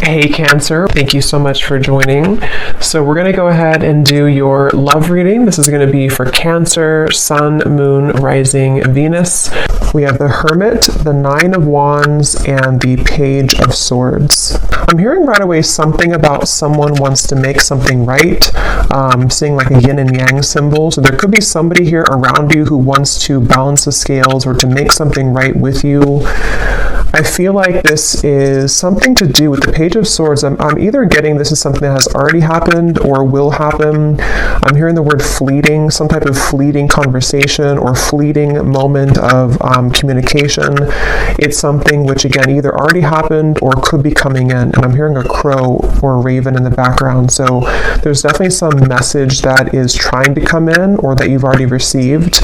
Hey Cancer, thank you so much for joining. So we're going to go ahead and do your love reading. This is going to be for Cancer, Sun, Moon, Rising, Venus. We have the Hermit, the Nine of Wands, and the Page of Swords. I'm hearing right away something about someone wants to make something right. Seeing like a yin and yang symbol. So there could be somebody here around you who wants to balance the scales or to make something right with you. I feel like this is something to do with the Page of Swords. I'm either getting this is something that has already happened or will happen. I'm hearing the word fleeting, some type of fleeting conversation or fleeting moment of communication. It's something which, again, either already happened or could be coming in. And I'm hearing a crow or a raven in the background. So there's definitely some message that is trying to come in or that you've already received.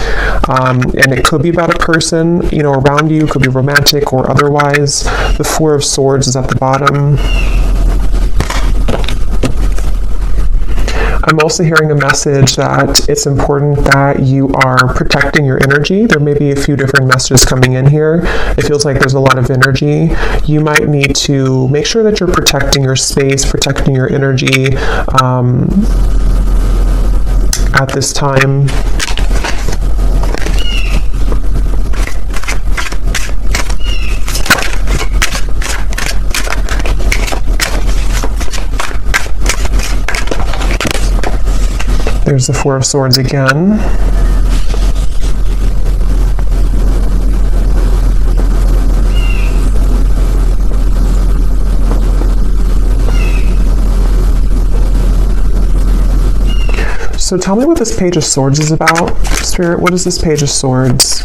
And it could be about a person, around you. It could be romantic or otherwise. The Four of Swords is at the bottom. I'm also hearing a message that it's important that you are protecting your energy. There may be a few different messages coming in here. It feels like there's a lot of energy. You might need to make sure that you're protecting your space, protecting your energy at this time. There's the Four of Swords again. So tell me what this Page of Swords is about. Spirit, what is this Page of Swords?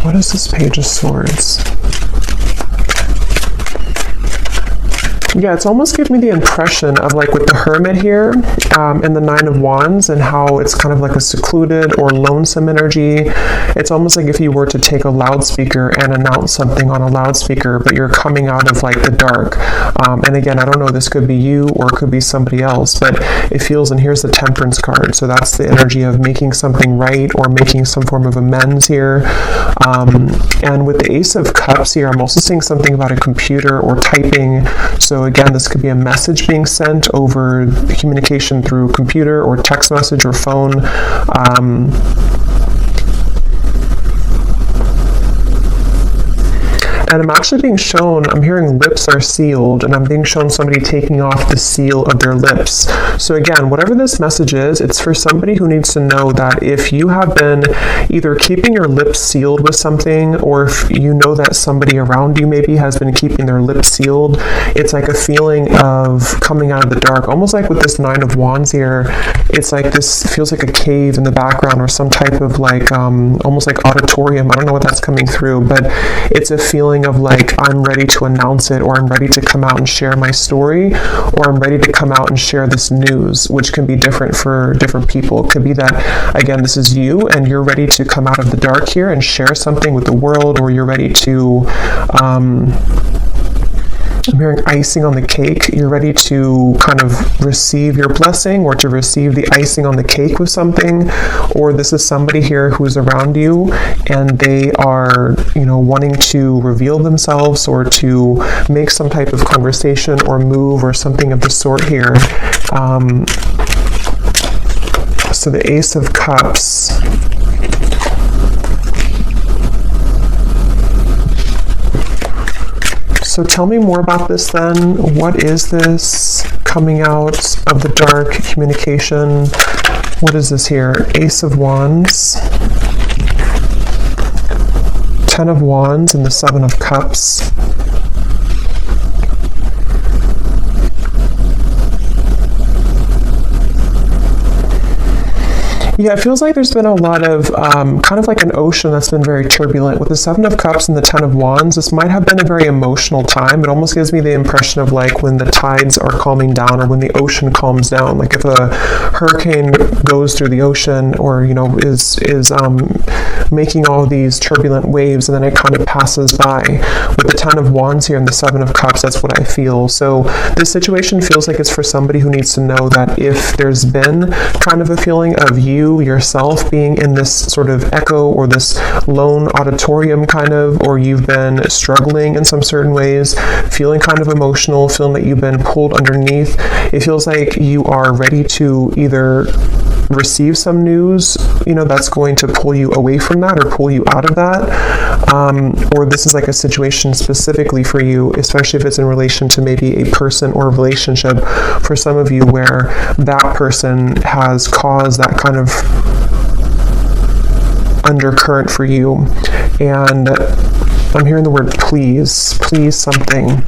What is this Page of Swords? Yeah, it's almost giving me the impression of like with the Hermit here and the Nine of Wands and how it's kind of like a secluded or lonesome energy. It's almost like if you were to take a loudspeaker and announce something on a loudspeaker, but you're coming out of like the dark. And again, I don't know, this could be you or it could be somebody else, but it feels, and here's the Temperance card. So that's the energy of making something right or making some form of amends here. And with the Ace of Cups here, I'm also seeing something about a computer or typing. So again, this could be a message being sent over communication through computer or text message or phone. And I'm actually being shown, I'm hearing lips are sealed, and I'm being shown somebody taking off the seal of their lips. So again, whatever this message is, it's for somebody who needs to know that if you have been either keeping your lips sealed with something, or if you know that somebody around you maybe has been keeping their lips sealed, it's like a feeling of coming out of the dark. Almost like with this Nine of Wands here, it's like this feels like a cave in the background or some type of like, almost like auditorium. I don't know what that's coming through, but it's a feeling of like, I'm ready to announce it, or I'm ready to come out and share my story, or I'm ready to come out and share this news, which can be different for different people. It could be that, again, this is you and you're ready to come out of the dark here and share something with the world, or you're ready to I'm hearing icing on the cake. You're ready to kind of receive your blessing or to receive the icing on the cake with something. Or this is somebody here who's around you and they are, wanting to reveal themselves or to make some type of conversation or move or something of the sort here. So the Ace of Cups. So tell me more about this then. What is this coming out of the dark communication? What is this here? Ace of Wands, Ten of Wands, and the Seven of Cups. Yeah, it feels like there's been a lot of kind of like an ocean that's been very turbulent. With the Seven of Cups and the Ten of Wands, this might have been a very emotional time. It almost gives me the impression of like when the tides are calming down or when the ocean calms down. Like if a hurricane goes through the ocean or, is making all these turbulent waves and then it kind of passes by. With the Ten of Wands here and the Seven of Cups, that's what I feel. So this situation feels like it's for somebody who needs to know that if there's been kind of a feeling of you you yourself being in this sort of echo or this lone auditorium kind of, or you've been struggling in some certain ways, feeling kind of emotional, feeling that you've been pulled underneath. It feels like you are ready to either receive some news, that's going to pull you away from that or pull you out of that. Or this is like a situation specifically for you, especially if it's in relation to maybe a person or a relationship for some of you where that person has caused that kind of undercurrent for you. And I'm hearing the word please something.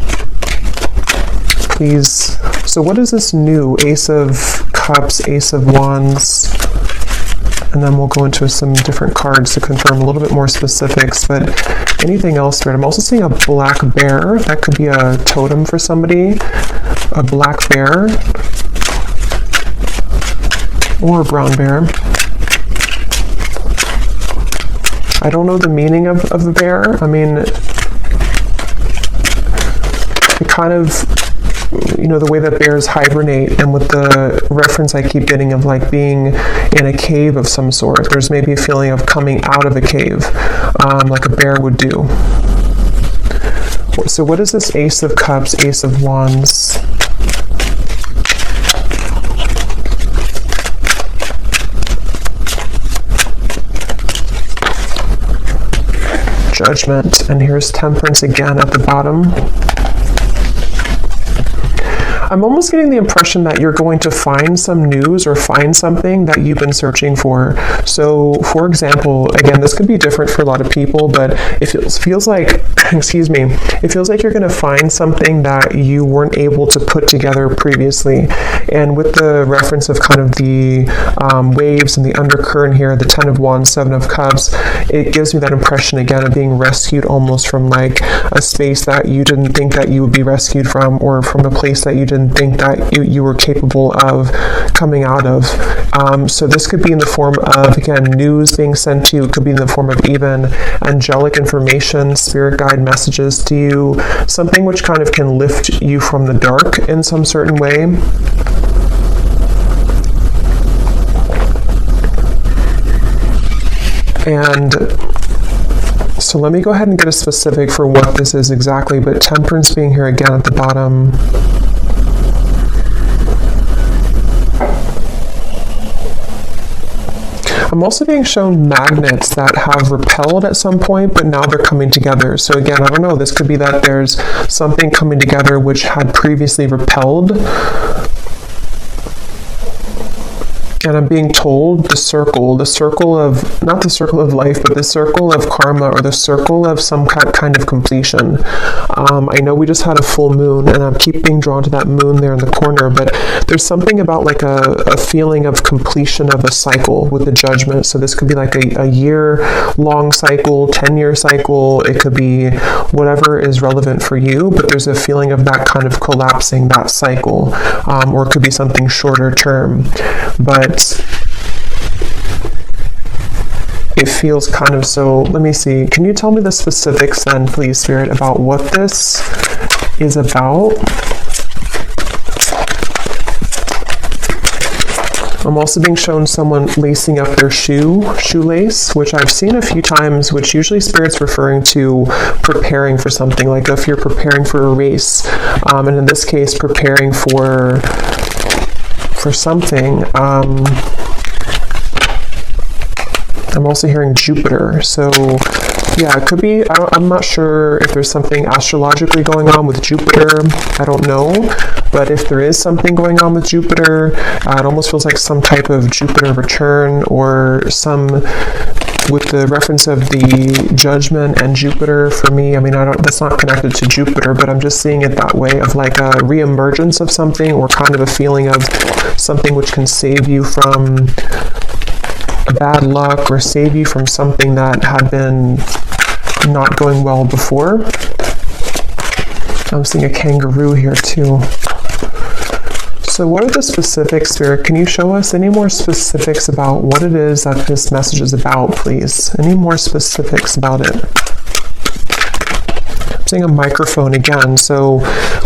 Please. So what is this new? Ace of Cups, Ace of Wands, and then we'll go into some different cards to confirm a little bit more specifics. But anything else, right? I'm also seeing a black bear. That could be a totem for somebody. A black bear. Or a brown bear. I don't know the meaning of the bear. I mean, it kind of, the way that bears hibernate, and with the reference I keep getting of like being in a cave of some sort, there's maybe a feeling of coming out of a cave, like a bear would do. So what is this Ace of Cups, Ace of Wands? Judgment, and here's Temperance again at the bottom. I'm almost getting the impression that you're going to find some news or find something that you've been searching for. So, for example, again, this could be different for a lot of people, but it feels like, it feels like you're going to find something that you weren't able to put together previously. And with the reference of kind of the waves and the undercurrent here, the 10 of Wands, 7 of Cups, it gives me that impression again of being rescued almost from like a space that you didn't think that you would be rescued from, or from a place that you didn't think that you were capable of coming out of. So this could be in the form of, again, news being sent to you. It could be in the form of even angelic information, spirit guide messages to you, something which kind of can lift you from the dark in some certain way. And so let me go ahead and get a specific for what this is exactly, but Temperance being here again at the bottom. I'm also being shown magnets that have repelled at some point, but now they're coming together. So again, I don't know, this could be that there's something coming together which had previously repelled. And I'm being told the circle of, not the circle of life, but the circle of karma, or the circle of some kind of completion. I know we just had a full moon, and I keep being drawn to that moon there in the corner, but there's something about like a feeling of completion of a cycle with the Judgment. So this could be like a year-long cycle, 10-year cycle. It could be whatever is relevant for you, but there's a feeling of that kind of collapsing, that cycle, or it could be something shorter term. But it feels kind of so, let me see, can you tell me the specifics then, please, Spirit, about what this is about? I'm also being shown someone lacing up their shoelace, which I've seen a few times, which usually Spirit's referring to preparing for something, like if you're preparing for a race, and in this case, preparing for something. I'm also hearing Jupiter. So yeah, it could be, I'm not sure if there's something astrologically going on with Jupiter. I don't know. But if there is something going on with Jupiter, it almost feels like some type of Jupiter return, or some, with the reference of the Judgment and Jupiter for me, I mean, that's not connected to Jupiter, but I'm just seeing it that way, of like a reemergence of something, or kind of a feeling of something which can save you from bad luck, or save you from something that had been not going well before. I'm seeing a kangaroo here too. So what are the specifics, Spirit? Can you show us any more specifics about what it is that this message is about, please? Any more specifics about it? I'm seeing a microphone again. So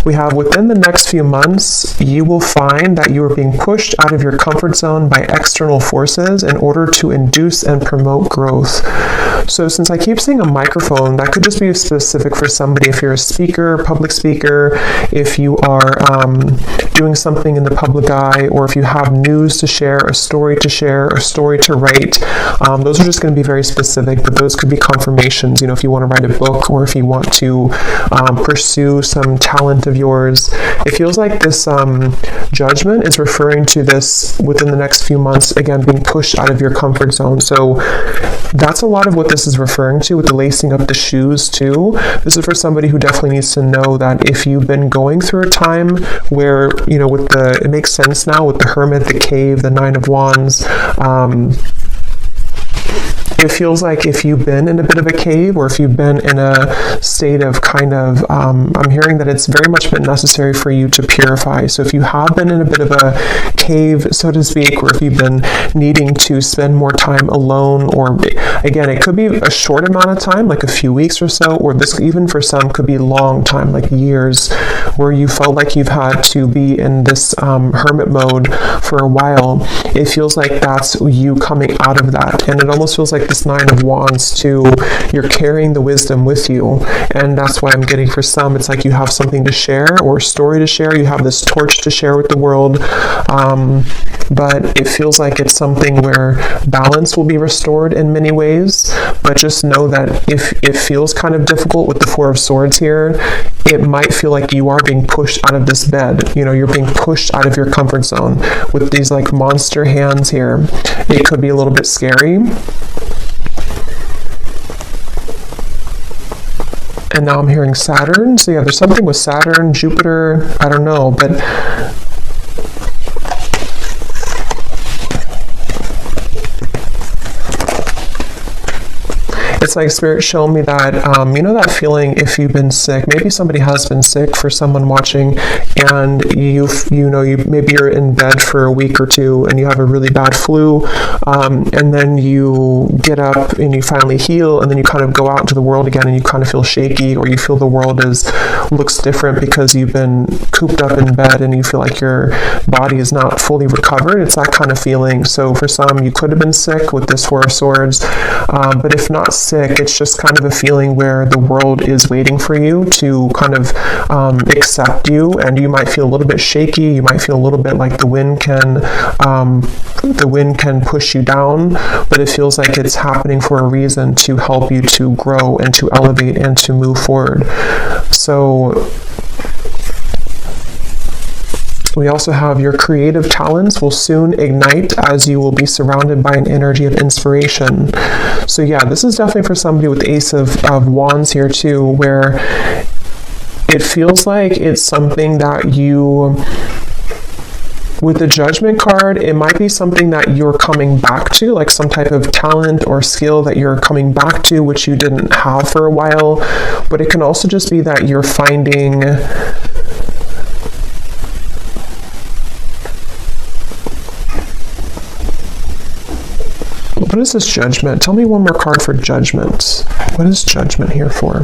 we have within the next few months, you will find that you are being pushed out of your comfort zone by external forces in order to induce and promote growth. So since I keep seeing a microphone, that could just be specific for somebody. If you're a speaker, public speaker, if you are doing something in the public eye, or if you have news to share, a story to share, a story to write, those are just going to be very specific, but those could be confirmations. If you want to write a book, or if you want to pursue some talent of yours. It feels like this judgment is referring to this within the next few months, again, being pushed out of your comfort zone. So that's a lot of what this is referring to with the lacing up the shoes too. This is for somebody who definitely needs to know that if you've been going through a time where, it makes sense now with the Hermit, the Cave, the Nine of Wands, it feels like if you've been in a bit of a cave, or if you've been in a state of I'm hearing that it's very much been necessary for you to purify. So if you have been in a bit of a cave, so to speak, or if you've been needing to spend more time alone, or again, it could be a short amount of time, like a few weeks or so, or this even for some could be long time, like years, where you felt like you've had to be in this hermit mode for a while. It feels like that's you coming out of that. And it almost feels like this Nine of Wands too, you're carrying the wisdom with you, and that's why I'm getting for some, it's like you have something to share or a story to share, you have this torch to share with the world, but it feels like it's something where balance will be restored in many ways. But just know that if it feels kind of difficult with the Four of Swords here, it might feel like you are being pushed out of this bed. You're being pushed out of your comfort zone with these like monster hands here. It could be a little bit scary. And now I'm hearing Saturn. So yeah, there's something with Saturn, Jupiter, I don't know, but it's like Spirit showing me that, that feeling if you've been sick, maybe somebody has been sick for someone watching, and maybe you're in bed for a week or two and you have a really bad flu, and then you get up and you finally heal, and then you kind of go out into the world again and you kind of feel shaky, or you feel the world looks different because you've been cooped up in bed and you feel like your body is not fully recovered. It's that kind of feeling. So for some, you could have been sick with this Four of Swords, but if not sick, it's just kind of a feeling where the world is waiting for you to kind of accept you, and you might feel a little bit shaky. You might feel a little bit like the wind can push you down, but it feels like it's happening for a reason, to help you to grow and to elevate and to move forward. So we also have your creative talents will soon ignite as you will be surrounded by an energy of inspiration. So yeah, this is definitely for somebody with the Ace of Wands here too, where it feels like it's something that you, with the Judgment card, it might be something that you're coming back to, like some type of talent or skill that you're coming back to, which you didn't have for a while. But it can also just be that you're finding what is this Judgment? Tell me one more card for Judgment. What is Judgment here for?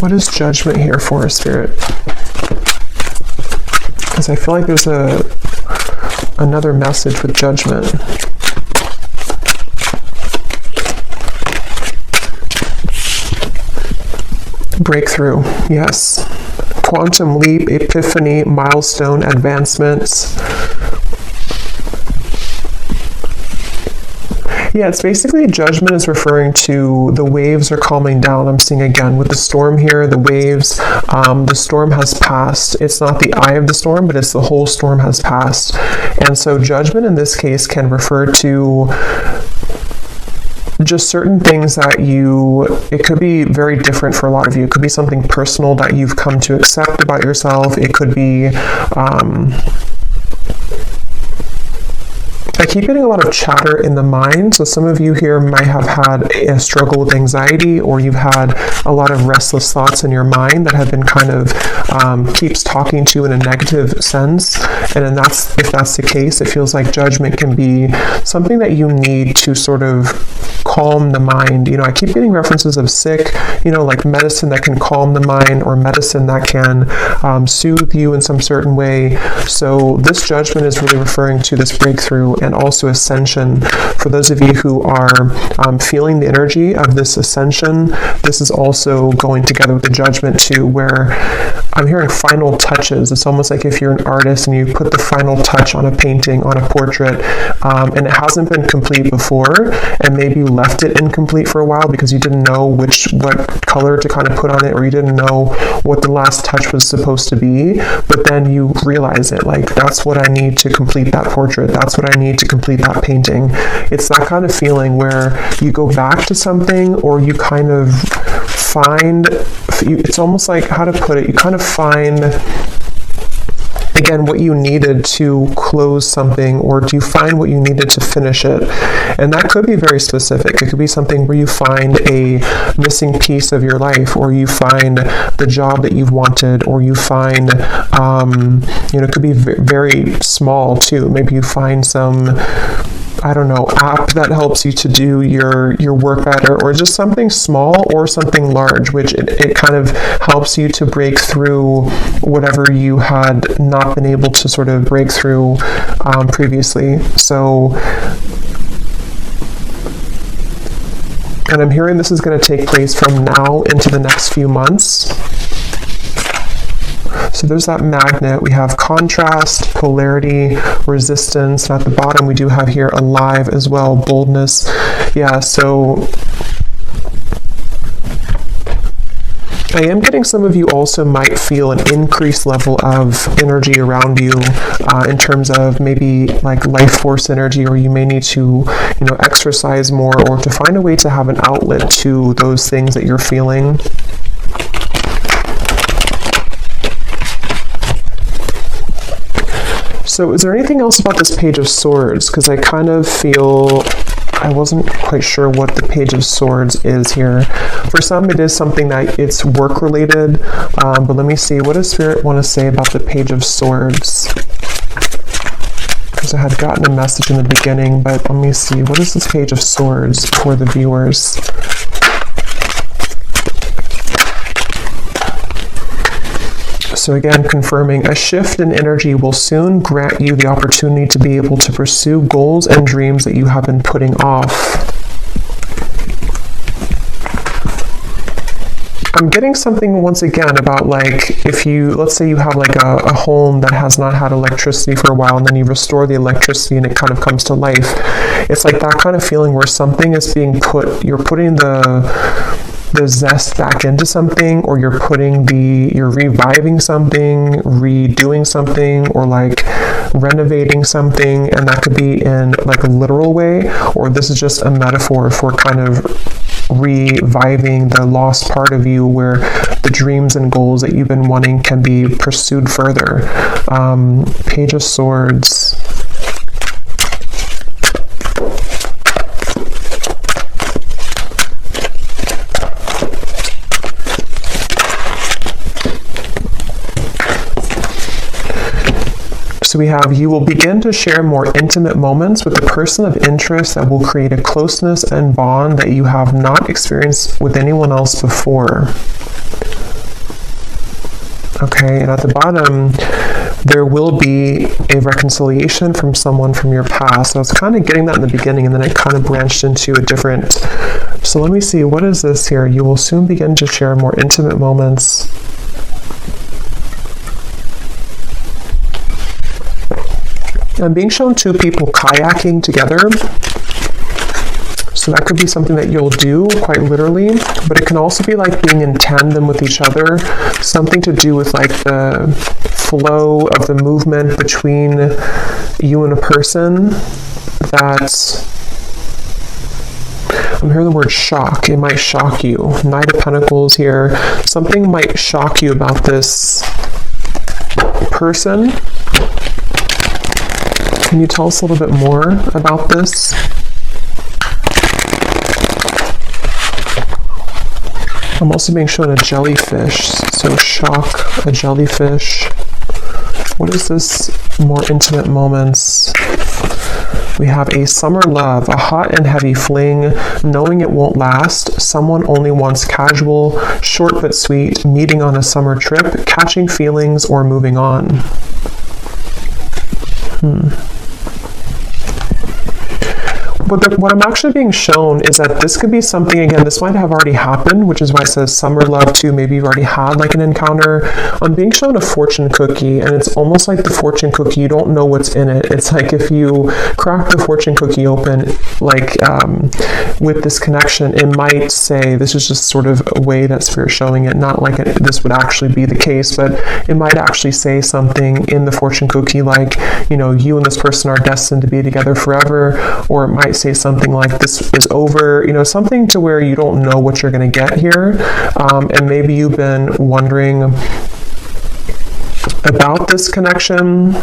What is Judgment here for, Spirit? Because I feel like there's another message with Judgment. Breakthrough, yes. Quantum leap, epiphany, milestone, advancements. Yeah, it's basically Judgment is referring to the waves are calming down. I'm seeing again with the storm here, the waves, the storm has passed. It's not the eye of the storm, but it's the whole storm has passed. And so Judgment in this case can refer to just certain things that it could be very different for a lot of you. It could be something personal that you've come to accept about yourself. It could be, I keep getting a lot of chatter in the mind. So some of you here might have had a struggle with anxiety, or you've had a lot of restless thoughts in your mind that have been kind of keeps talking to you in a negative sense. And then if that's the case, it feels like judgment can be something that you need to sort of calm the mind. I keep getting references of sick, like medicine that can calm the mind, or medicine that can soothe you in some certain way. So this judgment is really referring to this breakthrough and also ascension. For those of you who are feeling the energy of this ascension, this is also going together with the judgment too, where I'm hearing final touches. It's almost like if you're an artist and you put the final touch on a painting, on a portrait, and it hasn't been complete before, and maybe you left it incomplete for a while because you didn't know what color to kind of put on it, or you didn't know what the last touch was supposed to be, but then you realize it, like, that's what I need to complete that portrait, that's what I need to complete that painting. It's that kind of feeling where you go back to something, or you kind of find, it's almost like, how to put it, you kind of find again what you needed to close something, or do you find what you needed to finish it? And that could be very specific. It could be something where you find a missing piece of your life, or you find the job that you've wanted, or you find it could be very small too. Maybe you find some, I don't know, app that helps you to do your work better, or just something small or something large, which it kind of helps you to break through whatever you had not been able to sort of break through previously. So, and I'm hearing this is going to take place from now into the next few months. So there's that magnet. We have contrast, polarity, resistance. And at the bottom, we do have here alive as well, boldness. Yeah, so I am getting some of you also might feel an increased level of energy around you in terms of maybe like life force energy, or you may need to, exercise more, or to find a way to have an outlet to those things that you're feeling. So is there anything else about this Page of Swords? Because I kind of feel, I wasn't quite sure what the Page of Swords is here. For some, it is something that it's work related, but let me see, what does Spirit want to say about the Page of Swords? Because I had gotten a message in the beginning, but let me see, what is this Page of Swords for the viewers? So again, confirming, a shift in energy will soon grant you the opportunity to be able to pursue goals and dreams that you have been putting off. I'm getting something once again about, like, if you, let's say you have like a home that has not had electricity for a while, and then you restore the electricity and it kind of comes to life. It's like that kind of feeling where something is being put, you're putting the zest back into something, or you're reviving something, redoing something, or like renovating something. And that could be in like a literal way, or this is just a metaphor for kind of reviving the lost part of you, where the dreams and goals that you've been wanting can be pursued further. Page of Swords. So we have, you will begin to share more intimate moments with a person of interest that will create a closeness and bond that you have not experienced with anyone else before. Okay, and at the bottom, there will be a reconciliation from someone from your past. So I was kind of getting that in the beginning, and then it kind of branched into a different. So let me see, what is this here? You will soon begin to share more intimate moments. I'm being shown two people kayaking together. So that could be something that you'll do quite literally, but it can also be like being in tandem with each other, something to do with like the flow of the movement between you and a person. That's, I'm hearing the word shock. It might shock you. Knight of Pentacles here. Something might shock you about this person. Can you tell us a little bit more about this? I'm also being shown a jellyfish, so shock, a jellyfish. What is this? More intimate moments. We have a summer love, a hot and heavy fling, knowing it won't last. Someone only wants casual, short but sweet, meeting on a summer trip, catching feelings, or moving on. What I'm actually being shown is that this could be something, again, this might have already happened, which is why it says summer love too. Maybe you've already had like an encounter. I'm being shown a fortune cookie, and it's almost like the fortune cookie, you don't know what's in it. It's like if you crack the fortune cookie open, like with this connection, it might say, this is just sort of a way that Spirit's showing it, not like this would actually be the case, but it might actually say something in the fortune cookie like, you know, you and this person are destined to be together forever, or it might say something like this is over, you know, something to where you don't know what you're going to get here. And maybe you've been wondering about this connection.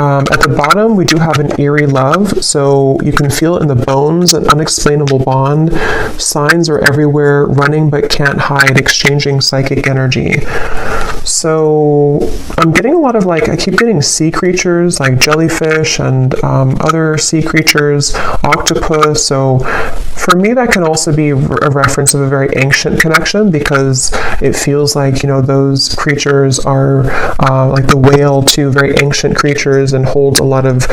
At the bottom, we do have an eerie love, so you can feel it in the bones, an unexplainable bond. Signs are everywhere, running but can't hide, exchanging psychic energy. So I'm getting a lot of I keep getting sea creatures like jellyfish and other sea creatures, octopus. So for me, that can also be a reference of a very ancient connection, because it feels like, you know, those creatures are like the whale too, very ancient creatures, and hold a lot of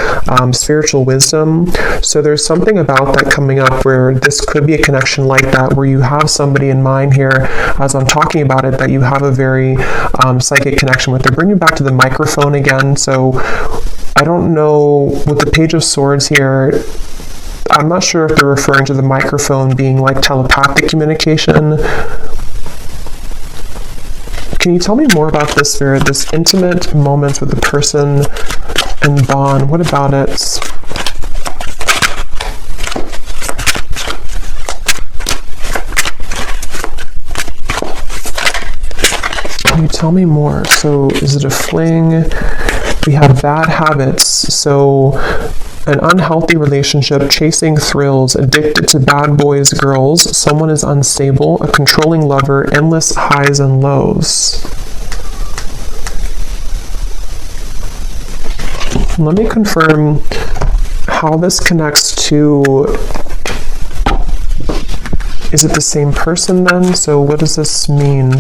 spiritual wisdom. So there's something about that coming up where this could be a connection like that, where you have somebody in mind here as I'm talking about it that you have a very psychic connection with. They're bringing back to the microphone again. So I don't know, with the Page of Swords here, I'm not sure if they're referring to the microphone being like telepathic communication. Can you tell me more about this, Spirit? This intimate moments with the person and bond. What about it? Can you tell me more? So is it a fling? We have bad habits. So an unhealthy relationship, chasing thrills, addicted to bad boys, girls, someone is unstable, a controlling lover, endless highs and lows. Let me confirm how this connects to, is it the same person then? So what does this mean?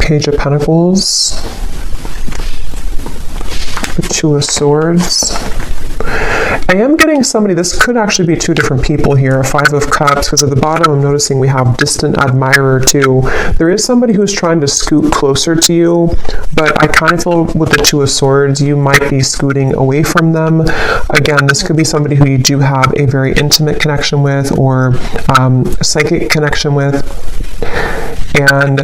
Page of Pentacles, the Two of Swords. I am getting somebody, this could actually be two different people here, a Five of Cups, because at the bottom I'm noticing we have distant admirer too. There is somebody who's trying to scoot closer to you, but I kind of feel with the Two of Swords, you might be scooting away from them. Again, this could be somebody who you do have a very intimate connection with, or a psychic connection with. And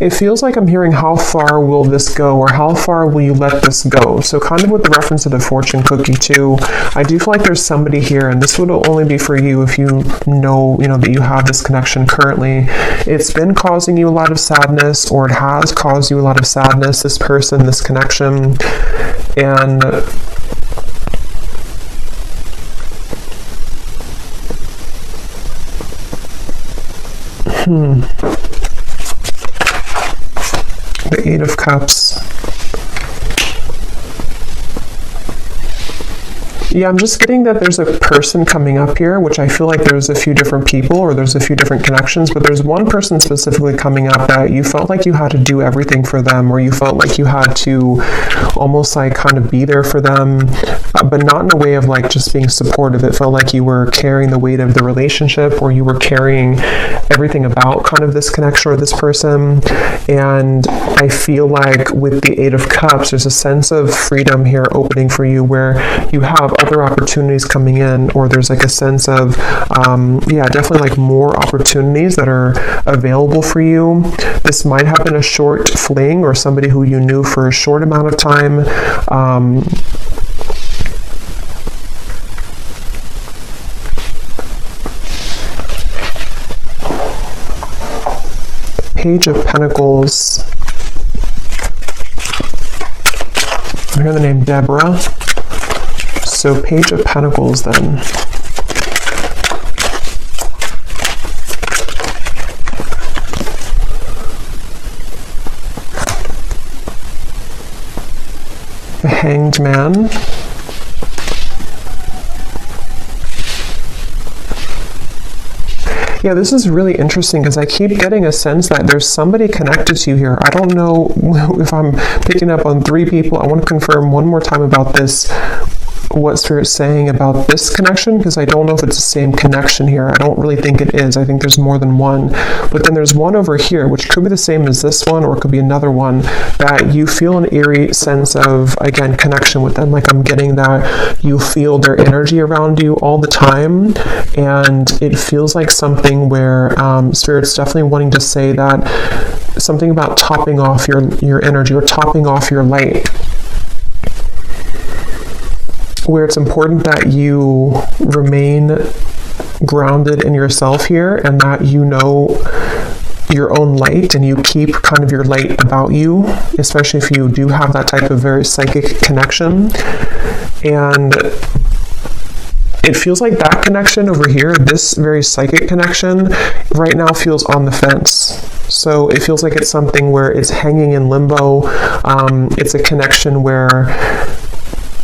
it feels like I'm hearing, how far will this go, or how far will you let this go? So kind of with the reference to the fortune cookie too, I do feel like there's somebody here, and this would only be for you if you know that you have this connection currently. It's been causing you a lot of sadness, or it has caused you a lot of sadness, this person, this connection. And the Eight of Cups. Yeah, I'm just getting that there's a person coming up here, which I feel like there's a few different people, or there's a few different connections, but there's one person specifically coming up that you felt like you had to do everything for them, or you felt like you had to almost like kind of be there for them, but not in a way of like just being supportive. It felt like you were carrying the weight of the relationship, or you were carrying everything about kind of this connection or this person. And I feel like with the Eight of Cups, there's a sense of freedom here opening for you, where you have other opportunities coming in, or there's like a sense of, yeah, definitely like more opportunities that are available for you. This might have been a short fling or somebody who you knew for a short amount of time. Page of Pentacles. I hear the name Deborah. So Page of Pentacles then. The Hanged Man. Yeah, this is really interesting because I keep getting a sense that there's somebody connected to you here. I don't know if I'm picking up on 3 people. I want to confirm one more time about this, what Spirit's saying about this connection, because I don't know if it's the same connection here. I don't really think it is. I think there's more than one. But then there's one over here, which could be the same as this one, or it could be another one, that you feel an eerie sense of, again, connection with them. Like I'm getting that you feel their energy around you all the time. And it feels like something where Spirit's definitely wanting to say that something about topping off your energy or topping off your light, where it's important that you remain grounded in yourself here and that you know your own light and you keep kind of your light about you, especially if you do have that type of very psychic connection. And it feels like that connection over here, this very psychic connection, right now feels on the fence. So it feels like it's something where it's hanging in limbo. It's a connection where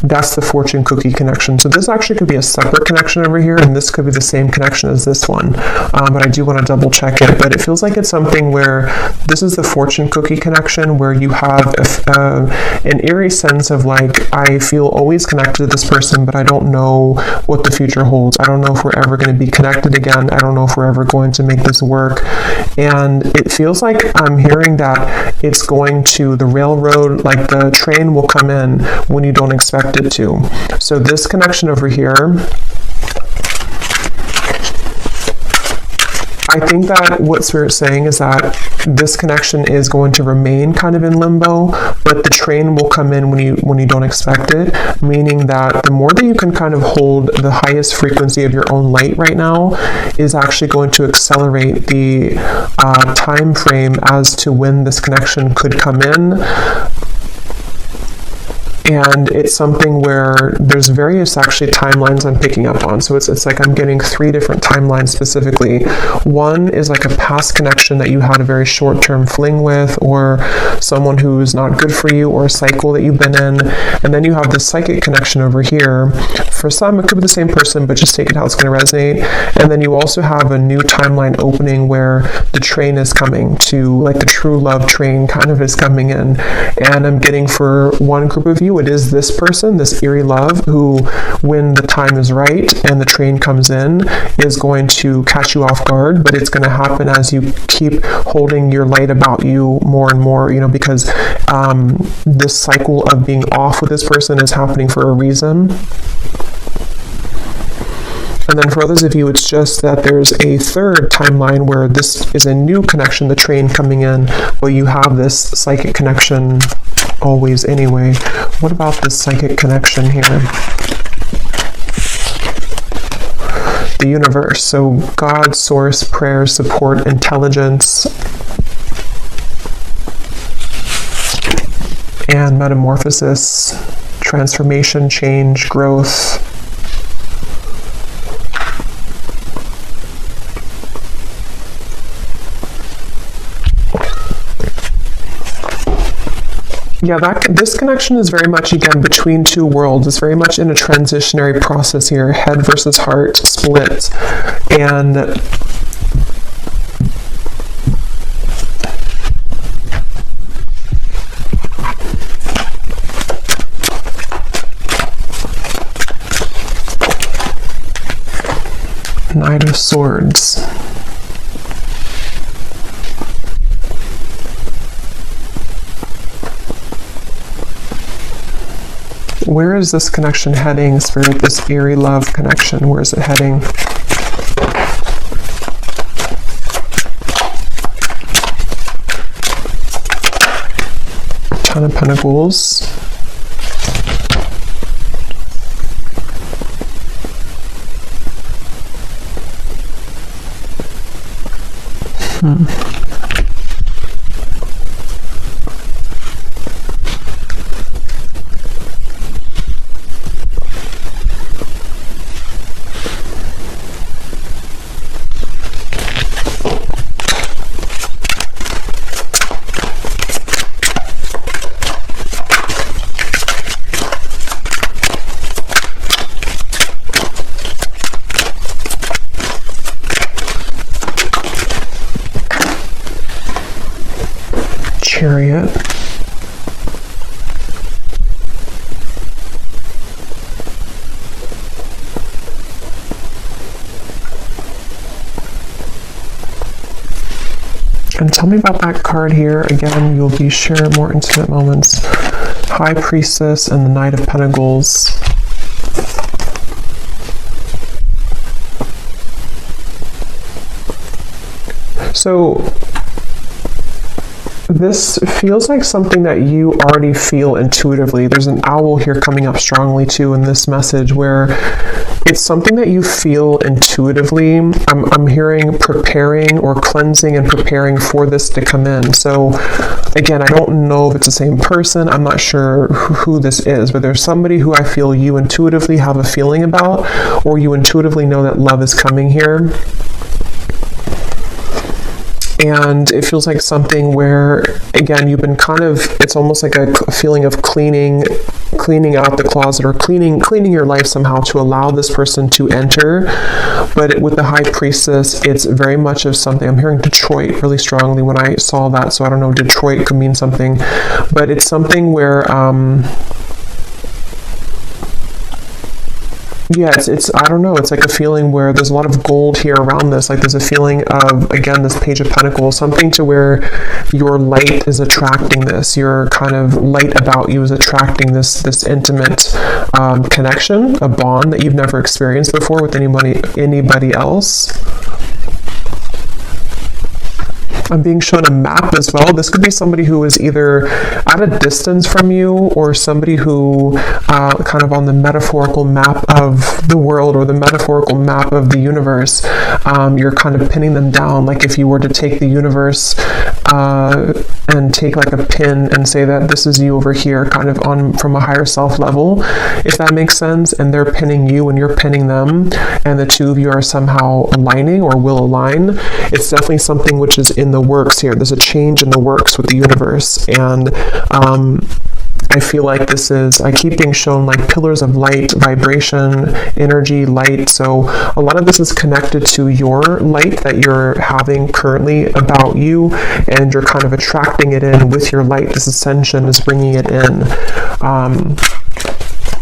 that's the fortune cookie connection. So this actually could be a separate connection over here, and this could be the same connection as this one. But I do want to double check it. But it feels like it's something where this is the fortune cookie connection, where you have an eerie sense of like, I feel always connected to this person, but I don't know what the future holds. I don't know if we're ever going to be connected again. I don't know if we're ever going to make this work. And it feels like I'm hearing that it's going to the railroad, like the train will come in when you don't expect it to. So this connection over here, I think that what Spirit's saying is that this connection is going to remain kind of in limbo, but the train will come in when you don't expect it, meaning that the more that you can kind of hold the highest frequency of your own light right now is actually going to accelerate the time frame as to when this connection could come in. And it's something where there's various actually timelines I'm picking up on. So it's like I'm getting 3 different timelines specifically. One is like a past connection that you had a very short-term fling with, or someone who's not good for you, or a cycle that you've been in. And then you have this psychic connection over here. For some, it could be the same person, but just take it how it's going to resonate. And then you also have a new timeline opening where the train is coming to, like the true love train kind of is coming in. And I'm getting for one group of you, it is this person, this eerie love, who, when the time is right and the train comes in, is going to catch you off guard, but it's going to happen as you keep holding your light about you more and more, because this cycle of being off with this person is happening for a reason. And then for others of you, it's just that there's a third timeline where this is a new connection, the train coming in, but you have this psychic connection always anyway. What about this psychic connection here? The universe. So God, source, prayer, support, intelligence, and metamorphosis, transformation, change, growth. Yeah, this connection is very much, again, between 2 worlds. It's very much in a transitionary process here, head versus heart split. And Knight of Swords. Where is this connection heading, Spirit? This eerie love connection, where is it heading? Ten of Pentacles. Chariot. And tell me about that card here. Again, you'll be sure more intimate moments. High Priestess and the Knight of Pentacles. So this feels like something that you already feel intuitively. There's an owl here coming up strongly too in this message, where it's something that you feel intuitively. I'm hearing preparing or cleansing and preparing for this to come in. So again, I don't know if it's the same person. I'm not sure who this is, but there's somebody who I feel you intuitively have a feeling about, or you intuitively know that love is coming here. And it feels like something where, again, you've been kind of, it's almost like a feeling of cleaning out the closet, or cleaning your life somehow to allow this person to enter. But with the High Priestess, it's very much of something. I'm hearing Detroit really strongly when I saw that. So I don't know, Detroit could mean something, but it's something where, yeah, it's I don't know, it's like a feeling where there's a lot of gold here around this. Like there's a feeling of, again, this Page of Pentacles, something to where your light is attracting this. Your kind of light about you is attracting this intimate connection, a bond that you've never experienced before with anybody else. I'm being shown a map as well. This could be somebody who is either at a distance from you, or somebody who kind of on the metaphorical map of the world, or the metaphorical map of the universe. You're kind of pinning them down. Like if you were to take the universe and take like a pin and say that this is you over here, kind of on from a higher self level, if that makes sense, and they're pinning you and you're pinning them, and the two of you are somehow aligning or will align. It's definitely something which is in the works here. There's a change in the works with the universe, and I feel like this is, I keep being shown like pillars of light, vibration, energy, light. So a lot of this is connected to your light that you're having currently about you, and you're kind of attracting it in with your light. This ascension is bringing it in.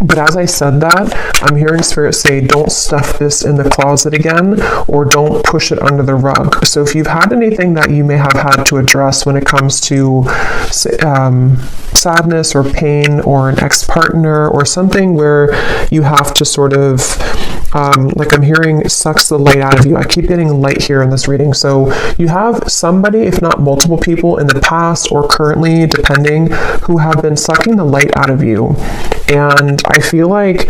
But as I said that, I'm hearing Spirit say, don't stuff this in the closet again, or don't push it under the rug. So if you've had anything that you may have had to address when it comes to sadness or pain, or an ex-partner, or something where you have to sort of, like I'm hearing, sucks the light out of you. I keep getting light here in this reading. So you have somebody, if not multiple people in the past or currently, depending, who have been sucking the light out of you. And I feel like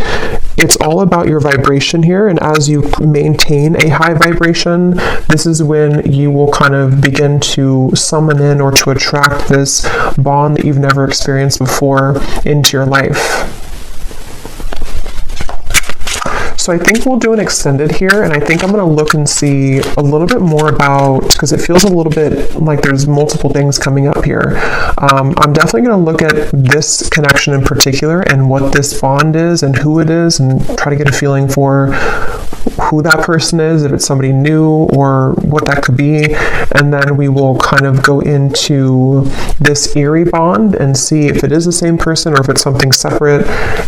it's all about your vibration here. And as you maintain a high vibration, this is when you will kind of begin to summon in, or to attract this bond that you've never experienced before into your life. So I think we'll do an extended here, and I think I'm going to look and see a little bit more about, because it feels a little bit like there's multiple things coming up here. I'm definitely going to look at this connection in particular, and what this bond is, and who it is, and try to get a feeling for who that person is, if it's somebody new, or what that could be. And then we will kind of go into this eerie bond and see if it is the same person, or if it's something separate.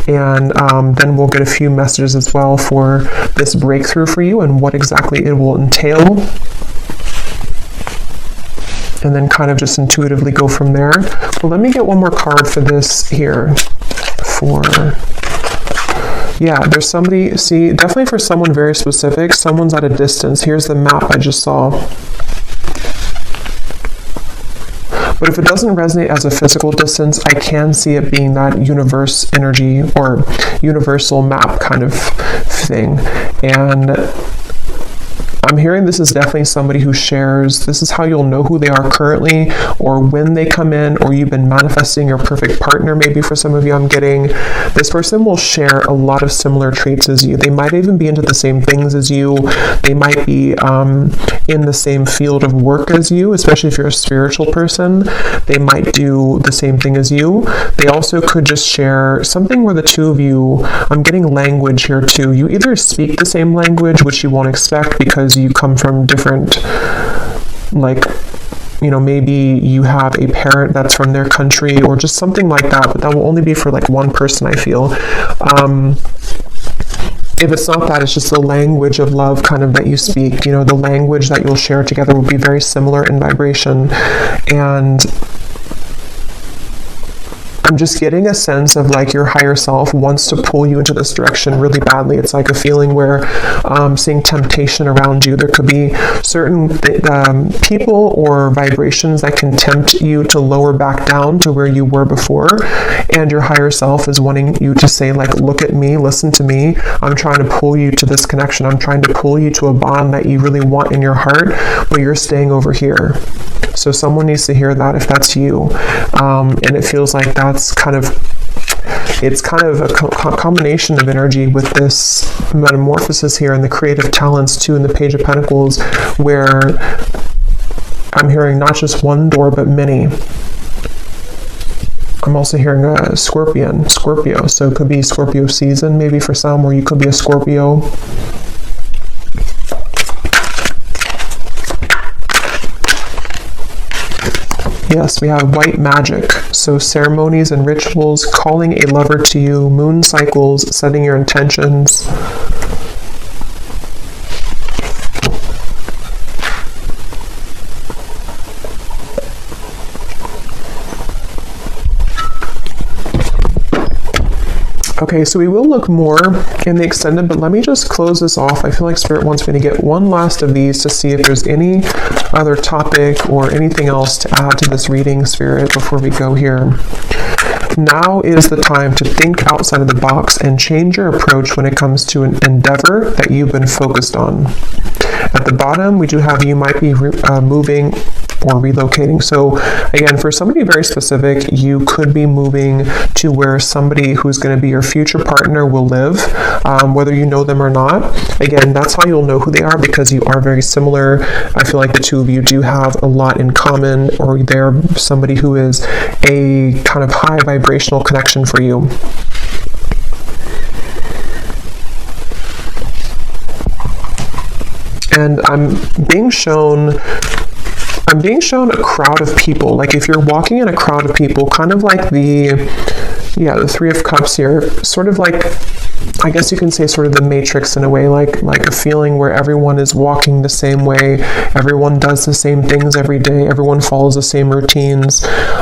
And then we'll get a few messages as well for this breakthrough for you, and what exactly it will entail. And then kind of just intuitively go from there. Well, let me get one more card for this here, for Yeah, there's somebody, see, definitely for someone very specific, someone's at a distance. Here's the map I just saw. But if it doesn't resonate as a physical distance, I can see it being that universe energy or universal map kind of thing. And I'm hearing this is definitely somebody who shares, this is how you'll know who they are currently or when they come in, or you've been manifesting your perfect partner. Maybe for some of you, I'm getting this person will share a lot of similar traits as you. They might even be into the same things as you. They might be in the same field of work as you, especially if you're a spiritual person. They might do the same thing as you. They also could just share something where the two of you, I'm getting language here too. You either speak the same language, which you won't expect because you come from different, like, you know, maybe you have a parent that's from their country or just something like that, but that will only be for like one person, I feel. If it's not that, it's just the language of love kind of that you speak, you know, the language that you'll share together will be very similar in vibration. And I'm just getting a sense of like your higher self wants to pull you into this direction really badly. It's like a feeling where seeing temptation around you. There could be certain people or vibrations that can tempt you to lower back down to where you were before. And your higher self is wanting you to say like, look at me, listen to me. I'm trying to pull you to this connection. I'm trying to pull you to a bond that you really want in your heart, but you're staying over here. So someone needs to hear that if that's you. And it feels like that's kind of, it's kind of a combination of energy with this metamorphosis here and the creative talents too in the Page of Pentacles, where I'm hearing not just one door, but many. I'm also hearing a Scorpio. So it could be Scorpio season maybe for some, or you could be a Scorpio. Yes, we have white magic. So ceremonies and rituals, calling a lover to you, moon cycles, setting your intentions. Okay, so we will look more in the extended, but let me just close this off. I feel like Spirit wants me to get one last of these to see if there's any other topic or anything else to add to this reading, Spirit, before we go here. Now is the time to think outside of the box and change your approach when it comes to an endeavor that you've been focused on. At the bottom, we do have you might be moving or relocating. So again, for somebody very specific, you could be moving to where somebody who's going to be your future partner will live, whether you know them or not. Again, that's how you'll know who they are, because you are very similar. I feel like the two of you do have a lot in common, or they're somebody who is a kind of high vibrational connection for you. And I'm being shown a crowd of people. Like if you're walking in a crowd of people, kind of like the Three of Cups here, sort of like, I guess you can say sort of the Matrix in a way, like a feeling where everyone is walking the same way, everyone does the same things every day, everyone follows the same routines.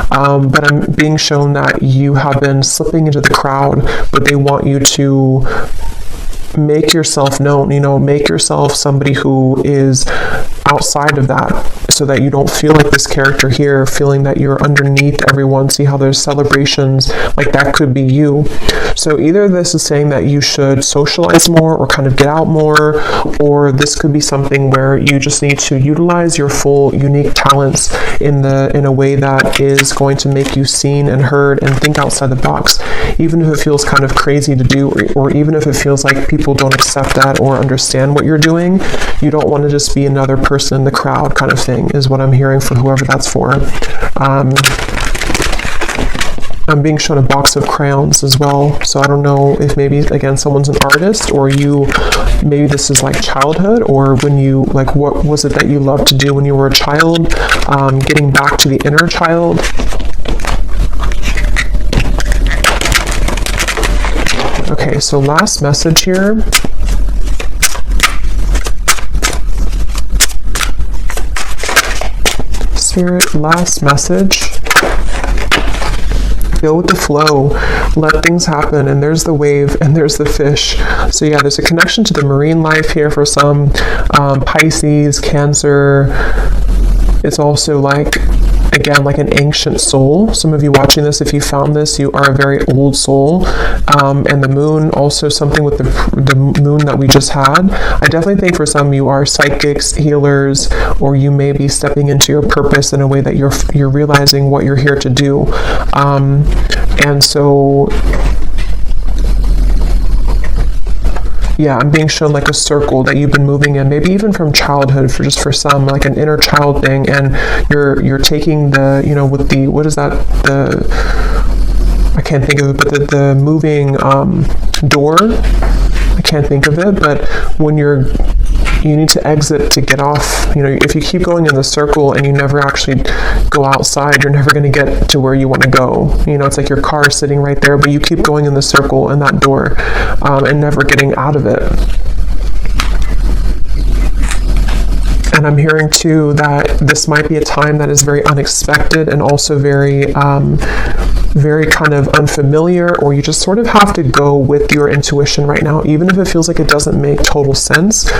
But I'm being shown that you have been slipping into the crowd, but they want you to make yourself known, make yourself somebody who is outside of that, so that you don't feel like this character here, feeling that you're underneath everyone. See how there's celebrations, like that could be you. So either this is saying that you should socialize more or kind of get out more, or this could be something where you just need to utilize your full unique talents in a way that is going to make you seen and heard, and think outside the box, even if it feels kind of crazy to do, or even if it feels like people don't accept that or understand what you're doing. You don't want to just be another person in the crowd kind of thing, is what I'm hearing for whoever that's for. I'm being shown a box of crayons as well, so I don't know if maybe, again, someone's an artist, or maybe this is like childhood, or when you, like, what was it that you loved to do when you were a child, getting back to the inner child. Okay, so last message here. Spirit, last message. Go with the flow. let things happen, and there's the wave and there's the fish. So yeah, there's a connection to the marine life here for some. Pisces, Cancer. It's also like, again, like an ancient soul. Some of you watching this, if you found this, you are a very old soul. And the moon, also something with the moon that we just had. I definitely think for some you are psychics, healers, or you may be stepping into your purpose in a way that you're realizing what you're here to do. And so, yeah, I'm being shown like a circle that you've been moving in, maybe even from childhood, for some, like an inner child thing, and you're taking the, with the, what is that, I can't think of it, but the moving door, I can't think of it, but when you need to exit to get off. If you keep going in the circle and you never actually go outside, you're never going to get to where you want to go. It's like your car is sitting right there, but you keep going in the circle and that door and never getting out of it. And I'm hearing too that this might be a time that is very unexpected and also very kind of unfamiliar, or you just sort of have to go with your intuition right now, even if it feels like it doesn't make total sense.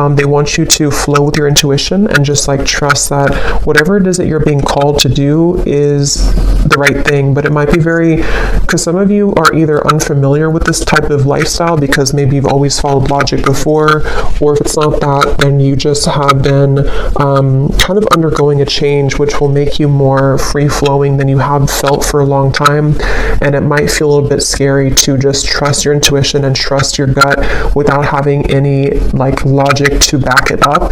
They want you to flow with your intuition and just like trust that whatever it is that you're being called to do is the right thing. But it might be because some of you are either unfamiliar with this type of lifestyle because maybe you've always followed logic before, or if it's not that, then you just have been kind of undergoing a change which will make you more free-flowing than you have felt for a long time. And it might feel a little bit scary to just trust your intuition and trust your gut without having any like logic to back it up,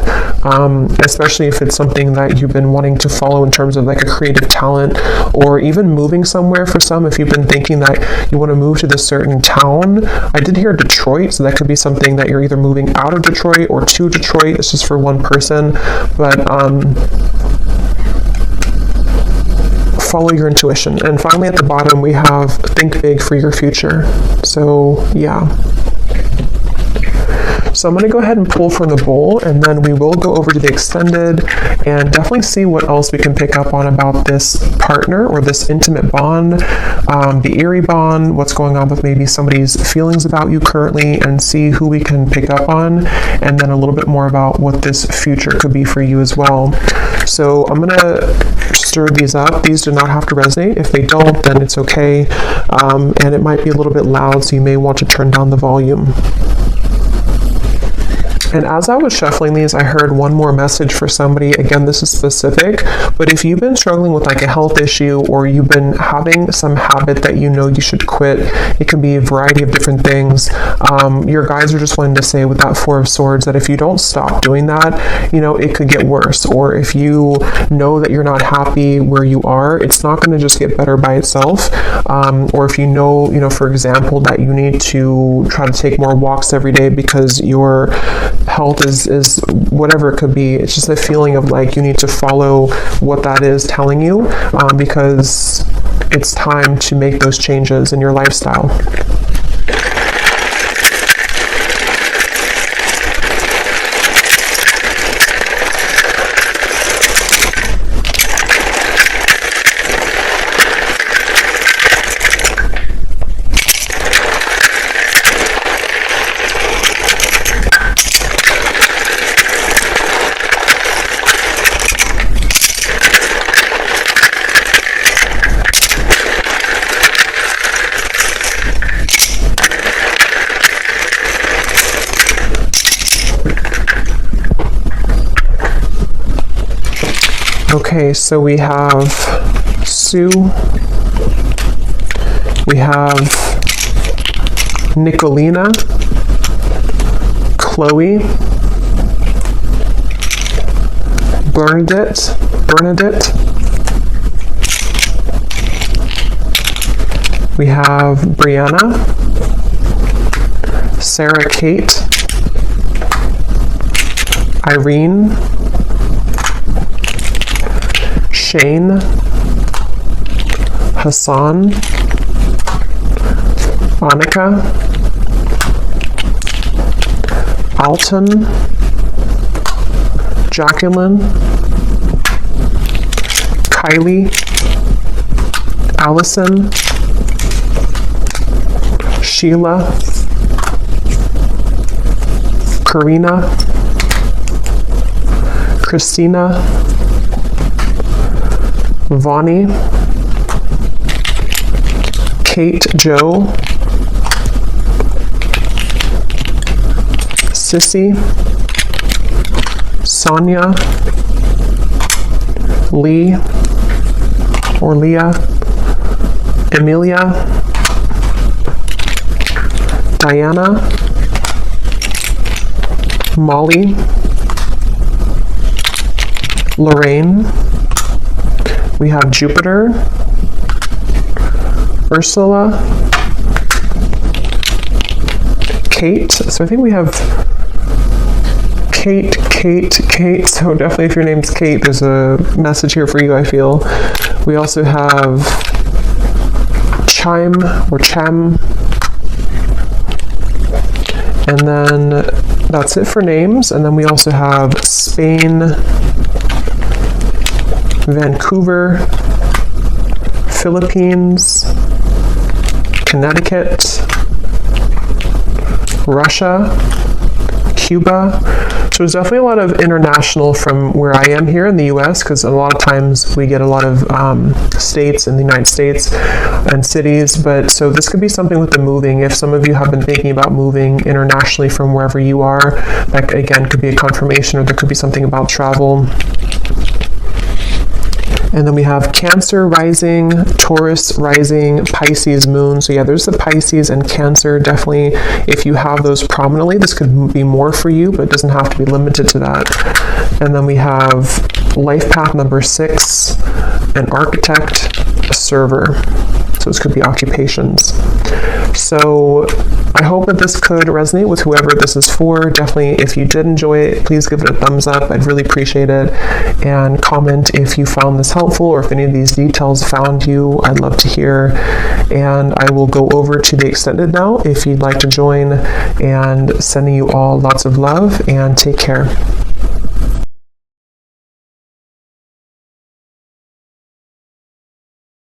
especially if it's something that you've been wanting to follow in terms of like a creative talent, or even moving somewhere. For some, if you've been thinking that you want to move to this certain town, I did hear Detroit, so that could be something that you're either moving out of Detroit or to Detroit. This is for one person, but follow your intuition. And finally, at the bottom, we have think big for your future. So yeah. So I'm going to go ahead and pull from the bowl, and then we will go over to the extended and definitely see what else we can pick up on about this partner or this intimate bond, the eerie bond, what's going on with maybe somebody's feelings about you currently, and see who we can pick up on, and then a little bit more about what this future could be for you as well. So I'm going to stir these up. These do not have to resonate. If they don't, then it's okay. And it might be a little bit loud, so you may want to turn down the volume. And as I was shuffling these, I heard one more message for somebody. Again, this is specific, but if you've been struggling with like a health issue, or you've been having some habit that you know you should quit, it can be a variety of different things. Your guides are just wanting to say with that Four of Swords that if you don't stop doing that, it could get worse. Or if you know that you're not happy where you are, it's not going to just get better by itself. Or if you know, for example, that you need to try to take more walks every day because your health is whatever it could be. It's just a feeling of like you need to follow what that is telling you, because it's time to make those changes in your lifestyle. Okay, so we have Sue, we have Nicolina, Chloe, Bernadette, we have Brianna, Sarah Kate, Irene, Shane, Hassan, Annika, Alton, Jacqueline, Kylie, Allison, Sheila, Karina, Christina, Vonnie, Kate Jo, Sissy, Sonia, Lee or Leah, Emilia, Diana, Molly, Lorraine, we have Jupiter, Ursula, Kate. So I think we have Kate. So definitely if your name's Kate, there's a message here for you, I feel. We also have Chime or Chem. And then that's it for names. And then we also have Spain, Vancouver, Philippines, Connecticut, Russia, Cuba. So there's definitely a lot of international from where I am here in the US, because a lot of times we get a lot of states in the United States and cities. But so this could be something with the moving. If some of you have been thinking about moving internationally from wherever you are, that again could be a confirmation, or there could be something about travel. And then we have Cancer rising, Taurus rising, Pisces moon. So yeah, there's the Pisces and Cancer. Definitely, if you have those prominently, this could be more for you, but it doesn't have to be limited to that. And then we have life path number 6, an architect, a server. So this could be occupations. So I hope that this could resonate with whoever this is for. Definitely, if you did enjoy it, please give it a thumbs up. I'd really appreciate it. And comment if you found this helpful, or if any of these details found you. I'd love to hear. And I will go over to the extended now if you'd like to join. And sending you all lots of love, and take care.